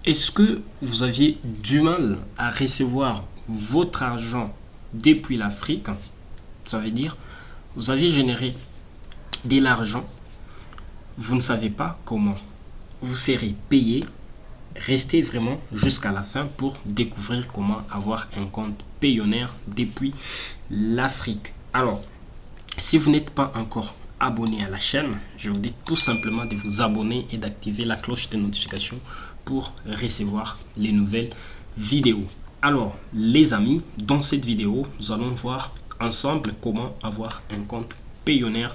Est-ce que vous aviez du mal à recevoir votre argent depuis l'Afrique? Ça veut dire, vous aviez généré de l'argent, vous ne savez pas comment vous serez payé. Restez vraiment jusqu'à la fin pour découvrir comment avoir un compte Payoneer depuis l'Afrique. Alors, si vous n'êtes pas encore abonné à la chaîne, je vous dis tout simplement de vous abonner et d'activer la cloche de notification pour recevoir les nouvelles vidéos. Alors, les amis, dans cette vidéo, nous allons voir ensemble comment avoir un compte Payoneer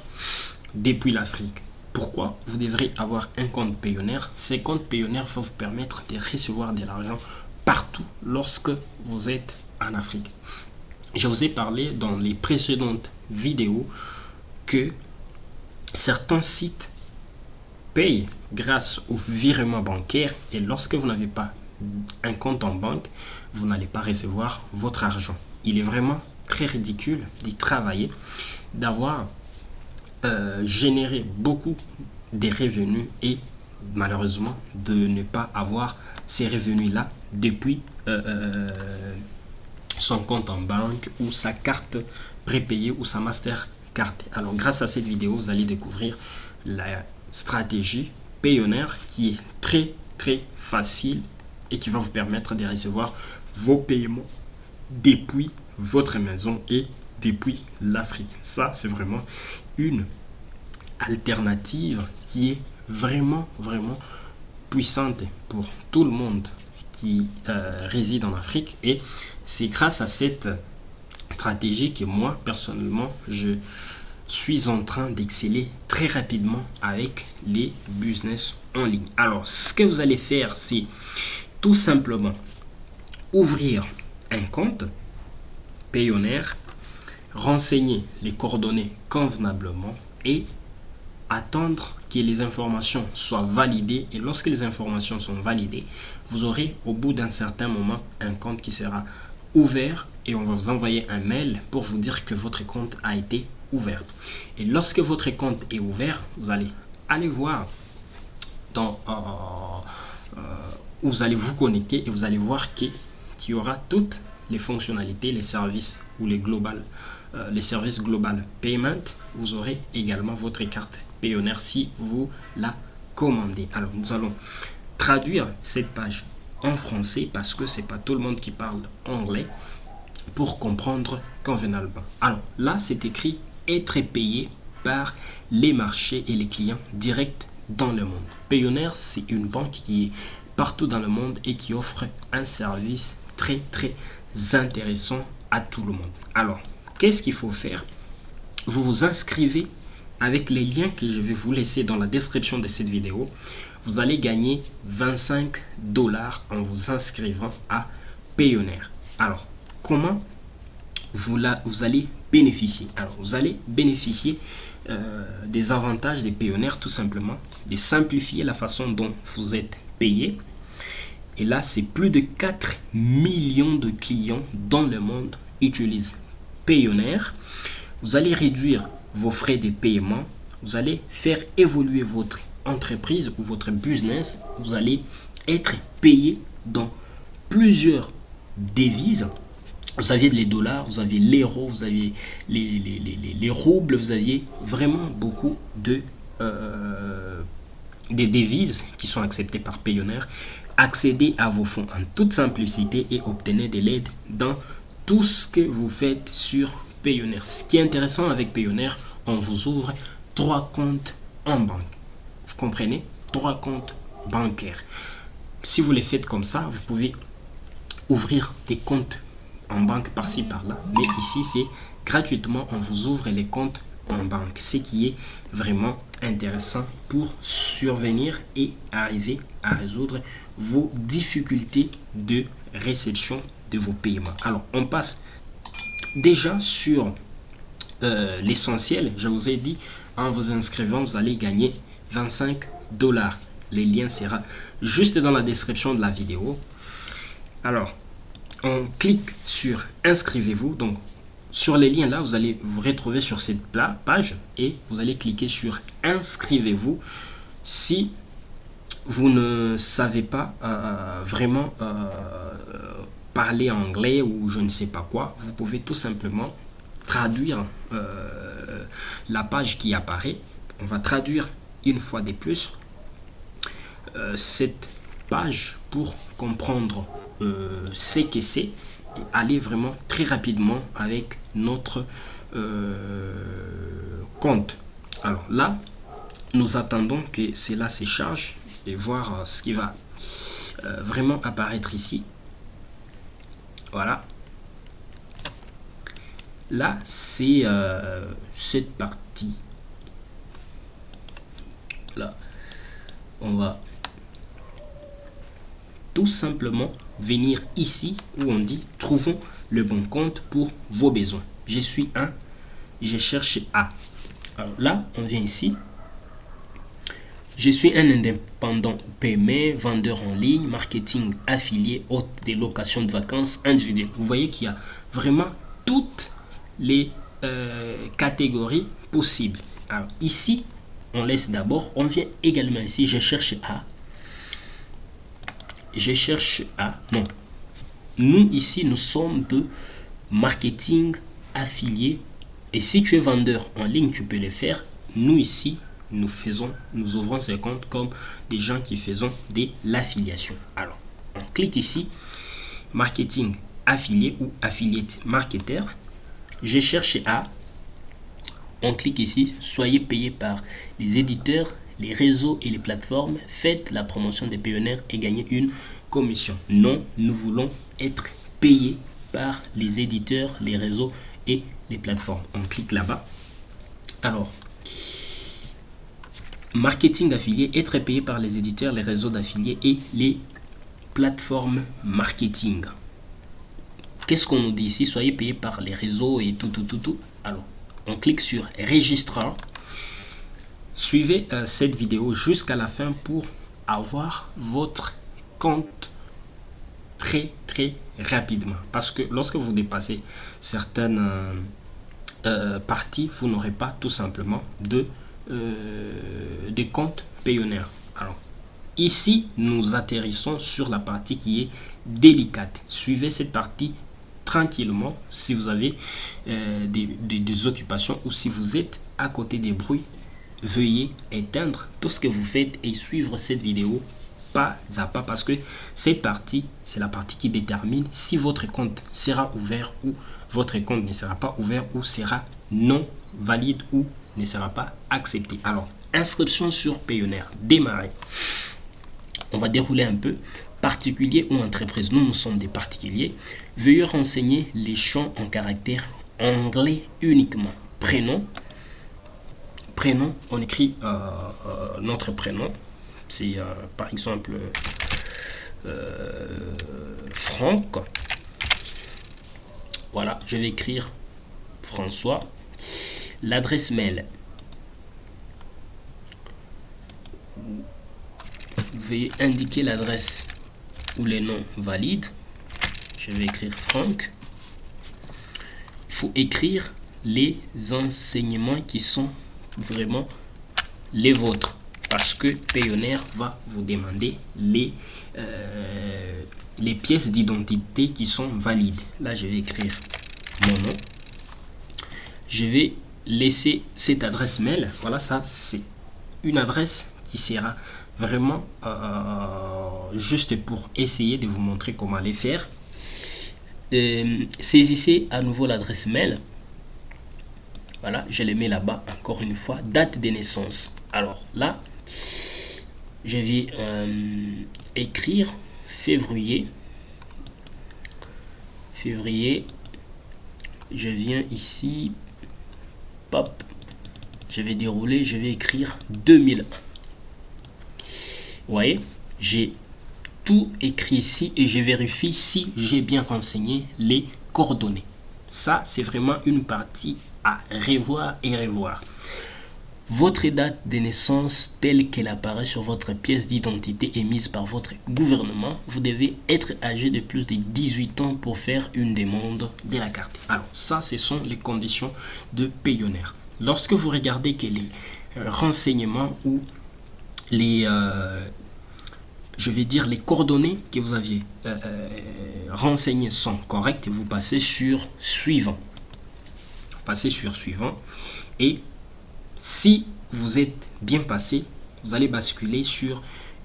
depuis l'Afrique. Pourquoi vous devrez avoir un compte Payoneer? Ces comptes Payoneer vont vous permettre de recevoir de l'argent partout lorsque vous êtes en Afrique. Je vous ai parlé dans les précédentes vidéos que certains sites payent grâce au virement bancaire et lorsque vous n'avez pas un compte en banque, vous n'allez pas recevoir votre argent. Il est vraiment très ridicule d'y travailler, d'avoir généré beaucoup de revenus et malheureusement de ne pas avoir ces revenus-là depuis son compte en banque ou sa carte prépayée ou sa Mastercard. Alors grâce à cette vidéo, vous allez découvrir la stratégie Payoneer qui est très facile et qui va vous permettre de recevoir vos paiements depuis votre maison et depuis l'Afrique. Ça, c'est vraiment une alternative qui est vraiment puissante pour tout le monde qui réside en Afrique, et c'est grâce à cette stratégie que moi personnellement je suis en train d'exceller très rapidement avec les business en ligne. Alors ce que vous allez faire, c'est tout simplement ouvrir un compte Payoneer, renseigner les coordonnées convenablement et attendre que les informations soient validées. Et lorsque les informations sont validées, vous aurez au bout d'un certain moment un compte qui sera ouvert et on va vous envoyer un mail pour vous dire que votre compte a été ouvert. Et lorsque votre compte est ouvert, vous allez aller voir dans vous allez vous connecter et vous allez voir qu'il y aura toutes les fonctionnalités, les services ou les services global payment. Vous aurez également votre carte Payoneer si vous la commandez. Alors nous allons traduire cette page en français parce que c'est pas tout le monde qui parle anglais pour comprendre convenablement. Alors là, c'est écrit être payé par les marchés et les clients directs dans le monde. Payoneer, c'est une banque qui est partout dans le monde et qui offre un service très intéressant à tout le monde. Alors, qu'est-ce qu'il faut faire? Vous vous inscrivez avec les liens que je vais vous laisser dans la description de cette vidéo. Vous allez gagner 25 $ en vous inscrivant à Payoneer. Alors, comment vous allez bénéficier? Alors, vous allez bénéficier des avantages des Payoneer, tout simplement, de simplifier la façon dont vous êtes payé. Et là, c'est plus de 4 millions de clients dans le monde utilisent Payoneer. Vous allez réduire vos frais de paiement. Vous allez faire évoluer votre entreprise ou votre business. Vous allez être payé dans plusieurs devises. Vous aviez les dollars, vous avez l'euro, vous avez les roubles, vous aviez vraiment beaucoup des devises qui sont acceptées par Payoneer. Accédez à vos fonds en toute simplicité et obtenez de l'aide dans tout ce que vous faites sur Payoneer. Ce qui est intéressant avec Payoneer, on vous ouvre 3 comptes en banque. Vous comprenez? 3 comptes bancaires. Si vous les faites comme ça, vous pouvez ouvrir des comptes en banque par-ci par-là. Mais ici, c'est gratuitement, on vous ouvre les comptes en banque. Ce qui est vraiment intéressant pour survenir et arriver à résoudre vos difficultés de réception de vos paiements. Alors, on passe déjà sur l'essentiel. Je vous ai dit, en vous inscrivant, vous allez gagner 25 $. Les liens seront juste dans la description de la vidéo. Alors, on clique sur inscrivez-vous. Donc, sur les liens là, vous allez vous retrouver sur cette page et vous allez cliquer sur inscrivez-vous. Si vous ne savez pas vraiment parler anglais ou je ne sais pas quoi, vous pouvez tout simplement traduire la page qui apparaît. On va traduire une fois de plus cette page pour comprendre ce que c'est et aller vraiment très rapidement avec notre compte. Alors là, nous attendons que cela se charge et voir ce qui va vraiment apparaître ici. Voilà. Là, c'est cette partie. Là, on va tout simplement venir ici où on dit trouvons le bon compte pour vos besoins. Je suis un, je cherche à. Alors là, on vient ici. Je suis un indépendant PME, vendeur en ligne, marketing affilié, hôte des locations de vacances individuelles. Vous voyez qu'il y a vraiment toutes les catégories possibles. Alors ici, on laisse d'abord, on vient également ici, je cherche à. Je cherche à, non. Nous ici, nous sommes de marketing affilié. Et si tu es vendeur en ligne, tu peux le faire. Nous ici, nous ouvrons ces comptes comme des gens qui faisons de l'affiliation. Alors, on clique ici, marketing affilié ou affiliate marketer. Je cherche à, on clique ici, soyez payé par les éditeurs, les réseaux et les plateformes. Faites la promotion des pionniers et gagnez une commission. Non, nous voulons être payés par les éditeurs, les réseaux et les plateformes. On clique là-bas. Alors, marketing affilié, être payé par les éditeurs, les réseaux d'affiliés et les plateformes marketing. Qu'est-ce qu'on nous dit ici? Soyez payé par les réseaux et tout. Alors, on clique sur Register. Suivez cette vidéo jusqu'à la fin pour avoir votre compte très rapidement. Parce que lorsque vous dépassez certaines parties, vous n'aurez pas tout simplement des comptes payonnaires. Alors, ici, nous atterrissons sur la partie qui est délicate. Suivez cette partie tranquillement si vous avez des occupations ou si vous êtes à côté des bruits. Veuillez éteindre tout ce que vous faites et suivre cette vidéo pas à pas parce que cette partie, c'est la partie qui détermine si votre compte sera ouvert ou votre compte ne sera pas ouvert ou sera non valide ou ne sera pas accepté. Alors, inscription sur Payoneer, démarrer. On va dérouler un peu. Particulier ou entreprise, nous sommes des particuliers. Veuillez renseigner les champs en caractère anglais uniquement. Prénom, on écrit notre prénom. C'est par exemple Franck. Voilà, je vais écrire François. L'adresse mail. Veuillez indiquer l'adresse ou les noms valides. Je vais écrire Franck. Il faut écrire les enseignements qui sont vraiment les vôtres. Parce que Payoneer va vous demander les pièces d'identité qui sont valides. Là, je vais écrire mon nom. Je vais laisser cette adresse mail. Voilà, ça, c'est une adresse qui sera vraiment juste pour essayer de vous montrer comment les faire. Saisissez à nouveau l'adresse mail. Voilà, je le mets là-bas encore une fois. Date de naissance. Alors là, je vais écrire février. Je viens ici. Pop. Je vais dérouler. Je vais écrire 2001. Vous voyez, j'ai tout écrit ici et je vérifie si j'ai bien renseigné les coordonnées. Ça, c'est vraiment une partie à revoir et revoir. Votre date de naissance telle qu'elle apparaît sur votre pièce d'identité émise par votre gouvernement. Vous devez être âgé de plus de 18 ans pour faire une demande de la carte. Alors, ça, ce sont les conditions de Payoneer. Lorsque vous regardez que les renseignements ou les je vais dire, les coordonnées que vous aviez renseignées sont correctes, vous passez sur suivant. Passez sur suivant. Et si vous êtes bien passé, vous allez basculer sur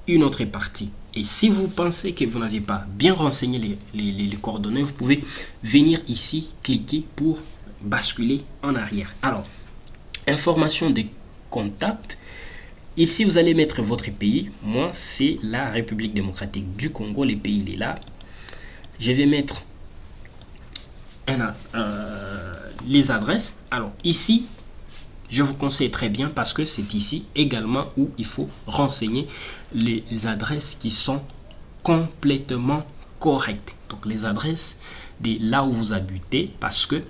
une autre partie. Et si vous pensez que vous n'avez pas bien renseigné les coordonnées, vous pouvez venir ici, cliquer pour basculer en arrière. Alors, information des contacts. Ici, vous allez mettre votre pays. Moi, c'est la République démocratique du Congo. Le pays, il est là. Je vais mettre les adresses. Alors, ici, je vous conseille très bien parce que c'est ici également où il faut renseigner les adresses qui sont complètement correctes. Donc, les adresses de là où vous habitez, parce que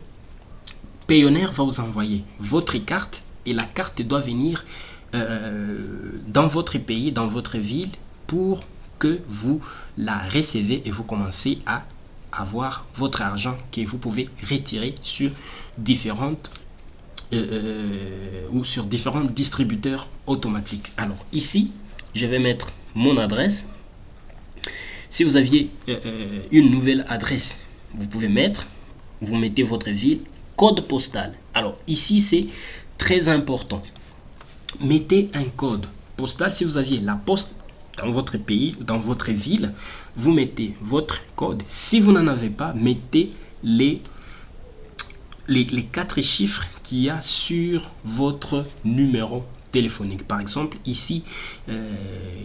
Payoneer va vous envoyer votre carte et la carte doit venir dans votre pays, dans votre ville, pour que vous la recevez et vous commencez à avoir votre argent que vous pouvez retirer sur différentes ou sur différents distributeurs automatiques. Alors ici, je vais mettre mon adresse. Si vous aviez une nouvelle adresse, vous pouvez vous mettez votre ville, code postal. Alors ici, c'est très important. Mettez un code postal. Si vous aviez la poste dans votre pays, dans votre ville, vous mettez votre code. Si vous n'en avez pas, mettez les 4 chiffres qu'il y a sur votre numéro téléphonique. Par exemple, ici,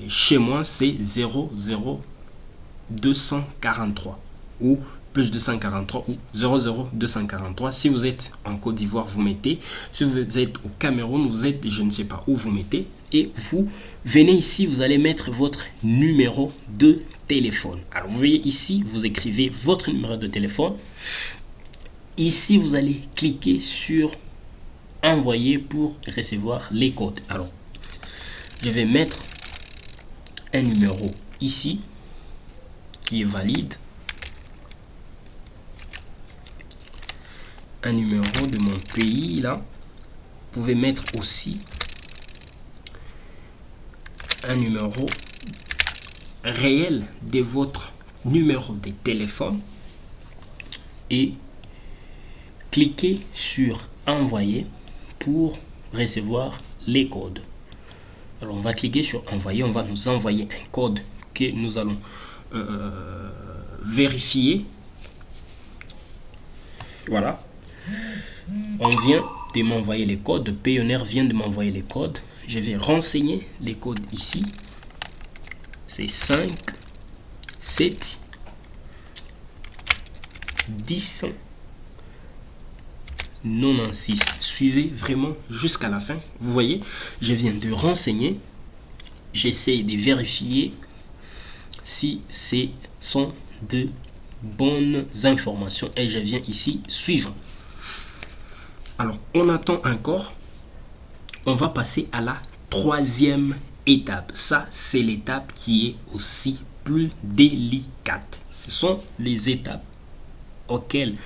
chez moi, c'est 00243 ou plus 243 ou 00243. Si vous êtes en Côte d'Ivoire, vous mettez. Si vous êtes au Cameroun, vous êtes, je ne sais pas où, vous mettez. Et vous venez ici, vous allez mettre votre numéro de téléphone. Alors, vous voyez ici, vous écrivez votre numéro de téléphone. Ici, vous allez cliquer sur envoyer pour recevoir les codes. Alors, je vais mettre un numéro ici qui est valide. Un numéro de mon pays là. Vous pouvez mettre aussi un numéro réel de votre numéro de téléphone et cliquez sur envoyer pour recevoir les codes. Alors on va cliquer sur envoyer, on va nous envoyer un code que nous allons vérifier. Voilà. On vient de m'envoyer les codes. Payoneer vient de m'envoyer les codes. Je vais renseigner les codes ici. C'est 5, 7, 10, 96. Suivez vraiment jusqu'à la fin. Vous voyez, je viens de renseigner. J'essaie de vérifier si ce sont de bonnes informations et je viens ici suivre. Alors, on attend encore. On va passer à la 3e étape. Ça, c'est l'étape qui est aussi plus délicate. Ce sont les étapes auxquelles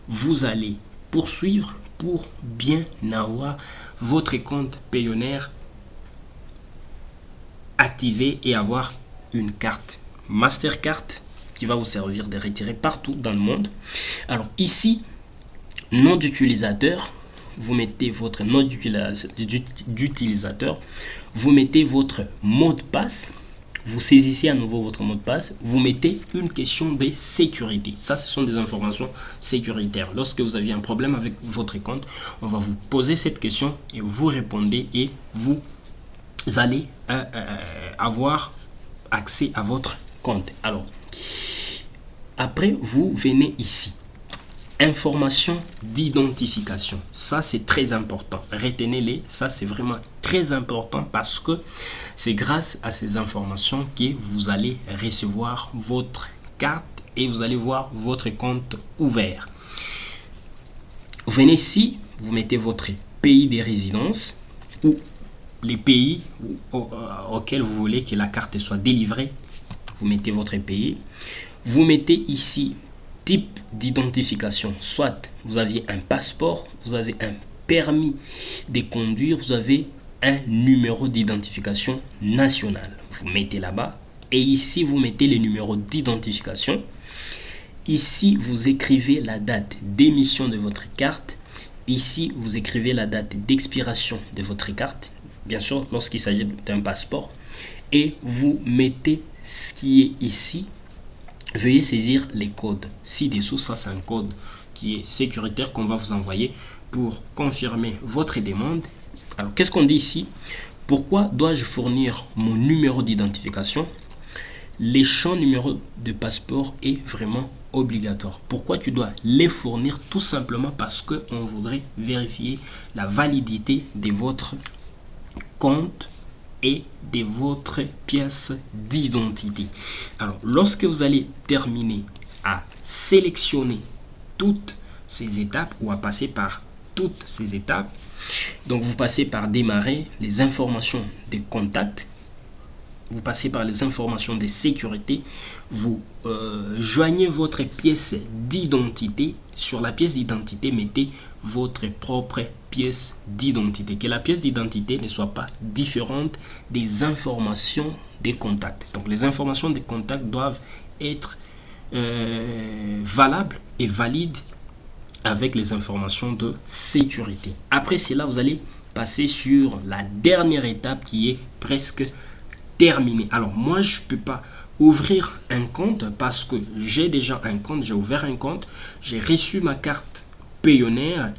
vous allez poursuivre pour bien avoir votre compte Payoneer activé et avoir une carte Mastercard qui va vous servir de retirer partout dans le monde. Alors ici, nom d'utilisateur, vous mettez votre nom d'utilisateur, vous mettez votre mot de passe, vous saisissez à nouveau votre mot de passe, vous mettez une question de sécurité. Ça, ce sont des informations sécuritaires. Lorsque vous avez un problème avec votre compte, on va vous poser cette question et vous répondez et vous allez avoir accès à votre compte. Alors, après, vous venez ici. Information d'identification. Ça, c'est très important. Retenez-les. Ça, c'est vraiment très important parce que c'est grâce à ces informations que vous allez recevoir votre carte et vous allez voir votre compte ouvert. Vous venez ici, vous mettez votre pays de résidence ou les pays auxquels vous voulez que la carte soit délivrée. Vous mettez votre pays. Vous mettez ici type d'identification. Soit vous aviez un passeport, vous avez un permis de conduire, vous avez un numéro d'identification national. Vous mettez là-bas Et ici, vous mettez les numéros d'identification. Ici, vous écrivez la date d'émission de votre carte. Ici, vous écrivez la date d'expiration de votre carte. Bien sûr, lorsqu'il s'agit d'un passeport. Et vous mettez ce qui est ici. Veuillez saisir les codes. Ci-dessous, ça c'est un code qui est sécuritaire qu'on va vous envoyer pour confirmer votre demande. Alors, qu'est-ce qu'on dit ici? Pourquoi dois-je fournir mon numéro d'identification? Les champs numéro de passeport est vraiment obligatoire. Pourquoi tu dois les fournir? Tout simplement parce qu'on voudrait vérifier la validité de votre compte et de votre pièce d'identité. Alors, lorsque vous allez terminer à sélectionner toutes ces étapes ou à passer par toutes ces étapes, donc vous passez par démarrer, les informations des contacts, vous passez par les informations de sécurité, vous joignez votre pièce d'identité. Sur la pièce d'identité, mettez votre propre pièce d'identité. Que la pièce d'identité ne soit pas différente des informations des contacts. Donc les informations des contacts doivent être valables et valides avec les informations de sécurité. Après cela, vous allez passer sur la dernière étape qui est presque terminée. Alors moi, je ne peux pas ouvrir un compte parce que j'ai déjà un compte, j'ai ouvert un compte, j'ai reçu ma carte Payoneer.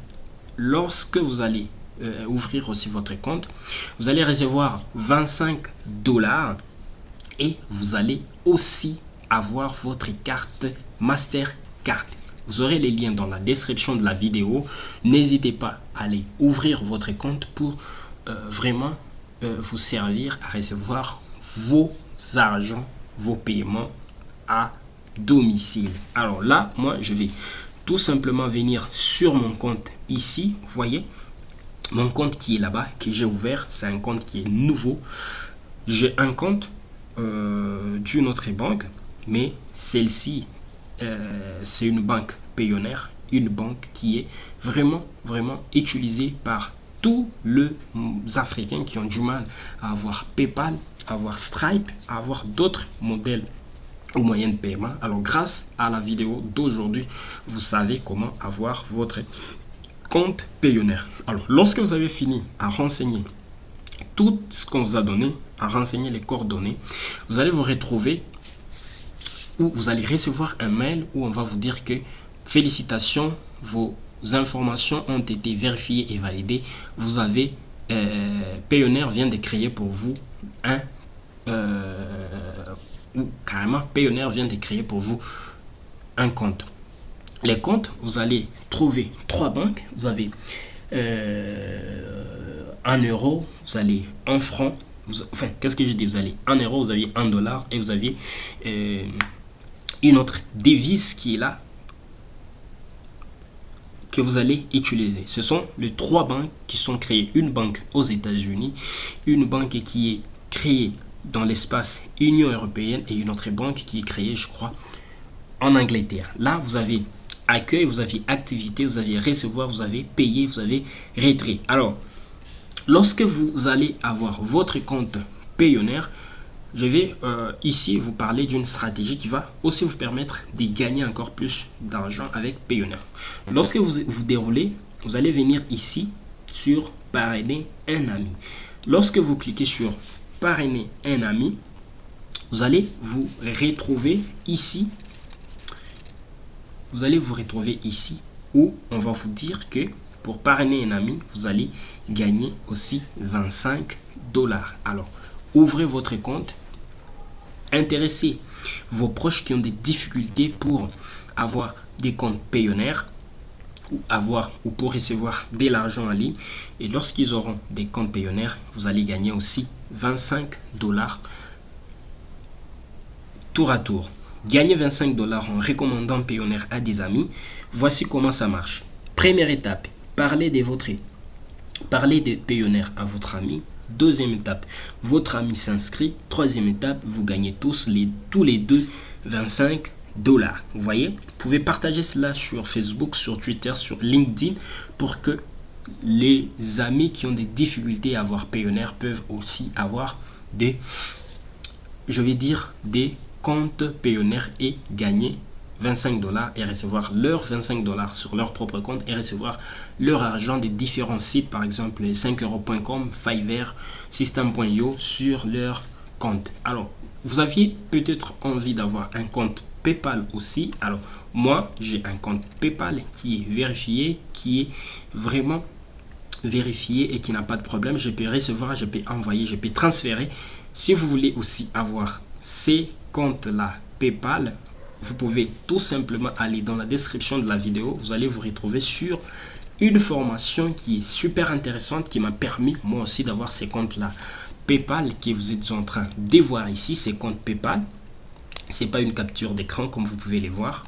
Lorsque vous allez ouvrir aussi votre compte, vous allez recevoir 25 $ et vous allez aussi avoir votre carte Mastercard. Vous aurez les liens dans la description de la vidéo. N'hésitez pas à aller ouvrir votre compte pour vraiment vous servir à recevoir vos argents, vos paiements à domicile. Alors là, moi, je vais tout simplement venir sur mon compte ici. Vous voyez, mon compte qui est là-bas, que j'ai ouvert, c'est un compte qui est nouveau. J'ai un compte d'une autre banque, mais celle-ci, c'est une banque Payoneer, une banque qui est vraiment utilisée par tous les Africains qui ont du mal à avoir PayPal, à avoir Stripe, à avoir d'autres modèles ou moyens de paiement. Alors grâce à la vidéo d'aujourd'hui, vous savez comment avoir votre compte Payoneer. Alors lorsque vous avez fini à renseigner tout ce qu'on vous a donné, à renseigner les coordonnées, vous allez vous retrouver où vous allez recevoir un mail où on va vous dire que félicitations, vos informations ont été vérifiées et validées. Vous avez Payoneer vient de créer pour vous un ou carrément Payoneer vient de créer pour vous un compte. Les comptes, vous allez trouver 3 banques. Vous avez en euros, vous allez en francs. Enfin, qu'est-ce que je dis? Vous allez en euros, vous avez en dollars et vous avez une autre devise qui est là que vous allez utiliser. Ce sont les 3 banques qui sont créées. Une banque aux États-Unis, une banque qui est créée dans l'espace Union européenne et une autre banque qui est créée, je crois, en Angleterre. Là, vous avez accueil, vous avez activité, vous avez recevoir, vous avez payé, vous avez retrait. Alors, lorsque vous allez avoir votre compte Payoneer, je vais ici vous parler d'une stratégie qui va aussi vous permettre de gagner encore plus d'argent avec Payoneer. Lorsque vous déroulez, vous allez venir ici sur parrainer un ami. Lorsque vous cliquez sur parrainer un ami, vous allez vous retrouver ici. Vous allez vous retrouver ici où on va vous dire que pour parrainer un ami, vous allez gagner aussi 25 $. Alors, ouvrez votre compte, intéressez vos proches qui ont des difficultés pour avoir des comptes Payoneer ou pour recevoir de l'argent en ligne. Et lorsqu'ils auront des comptes Payoneer, vous allez gagner aussi 25 $ tour à tour. Gagnez 25 $ en recommandant Payoneer à des amis. Voici comment ça marche. Première étape, parlez de Payoneer à votre ami. Deuxième étape, votre ami s'inscrit. Troisième étape, vous gagnez tous les deux 25 $. Vous voyez, vous pouvez partager cela sur Facebook, sur Twitter, sur LinkedIn pour que les amis qui ont des difficultés à avoir Payoneer peuvent aussi avoir des je vais dire, des comptes Payoneer et gagner 25 $ et recevoir leurs 25 $ sur leur propre compte et recevoir leur argent des différents sites, par exemple 5euros.com, Fiverr, System.io sur leur compte. Alors, vous aviez peut-être envie d'avoir un compte PayPal aussi. Alors, moi, j'ai un compte PayPal qui est vérifié, qui est vraiment vérifié et qui n'a pas de problème. Je peux recevoir, je peux envoyer, je peux transférer. Si vous voulez aussi avoir ces comptes-là PayPal, vous pouvez tout simplement aller dans la description de la vidéo. Vous allez vous retrouver sur une formation qui est super intéressante, qui m'a permis moi aussi d'avoir ces comptes-là PayPal que vous êtes en train de voir ici, ces comptes PayPal. C'est pas une capture d'écran comme vous pouvez les voir.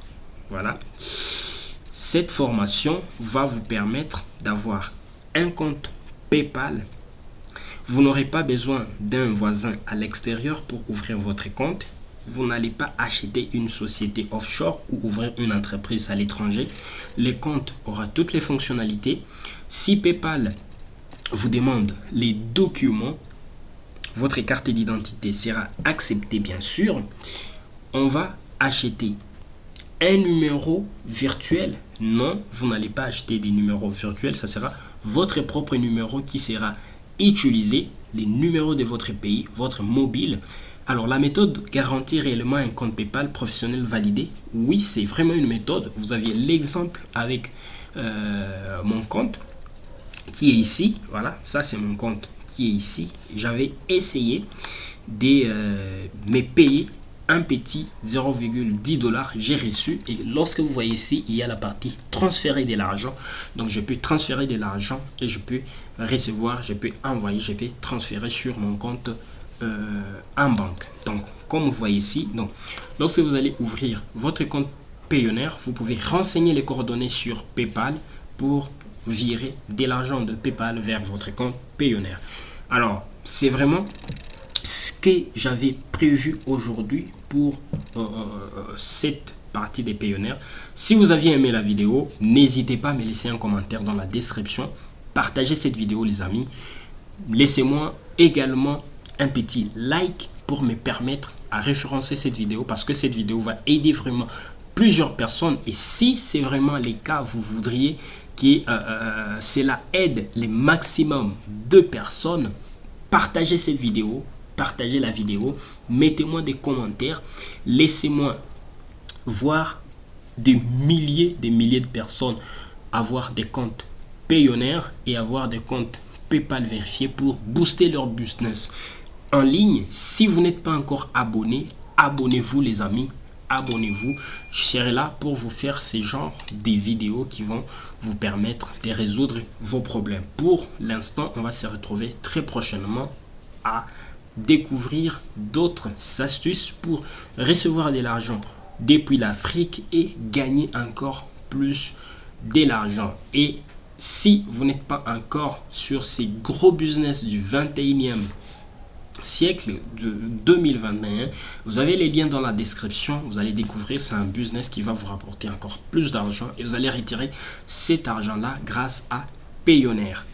Voilà. Cette formation va vous permettre d'avoir un compte PayPal. Vous n'aurez pas besoin d'un voisin à l'extérieur pour ouvrir votre compte. Vous n'allez pas acheter une société offshore ou ouvrir une entreprise à l'étranger. Le compte aura toutes les fonctionnalités. Si PayPal vous demande les documents, votre carte d'identité sera acceptée bien sûr. On va acheter un numéro virtuel. Non, vous n'allez pas acheter des numéros virtuels. Ça sera votre propre numéro qui sera utilisé. Les numéros de votre pays, votre mobile. Alors, la méthode garantit réellement un compte PayPal professionnel validé. Oui, c'est vraiment une méthode. Vous aviez l'exemple avec mon compte qui est ici. Voilà, ça c'est mon compte qui est ici. J'avais essayé de me payer un petit 0,10 $. J'ai reçu et lorsque vous voyez ici, il y a la partie transférer de l'argent. Donc, je peux transférer de l'argent et je peux recevoir, je peux envoyer, je peux transférer sur mon compte en banque. Donc, comme vous voyez ici, donc, lorsque vous allez ouvrir votre compte Payoneer, vous pouvez renseigner les coordonnées sur PayPal pour virer de l'argent de PayPal vers votre compte Payoneer. Alors, c'est vraiment ce que j'avais prévu aujourd'hui pour cette partie des Payoneer. Si vous aviez aimé la vidéo, n'hésitez pas à me laisser un commentaire dans la description. Partagez cette vidéo les amis. Laissez-moi également un petit like pour me permettre à référencer cette vidéo parce que cette vidéo va aider vraiment plusieurs personnes et si c'est vraiment le cas, vous voudriez que cela aide le maximum de personnes, partagez cette vidéo, partagez la vidéo, mettez-moi des commentaires, laissez-moi voir des milliers de personnes avoir des comptes Payoneer et avoir des comptes PayPal vérifiés pour booster leur business en ligne. Si vous n'êtes pas encore abonné, abonnez-vous les amis, abonnez-vous. Je serai là pour vous faire ces genres de vidéos qui vont vous permettre de résoudre vos problèmes. Pour l'instant, on va se retrouver très prochainement à découvrir d'autres astuces pour recevoir de l'argent depuis l'Afrique et gagner encore plus de l'argent. Et si vous n'êtes pas encore sur ces gros business du 21e siècle de 2021, vous avez les liens dans la description. Vous allez découvrir, c'est un business qui va vous rapporter encore plus d'argent et vous allez retirer cet argent là grâce à Payoneer.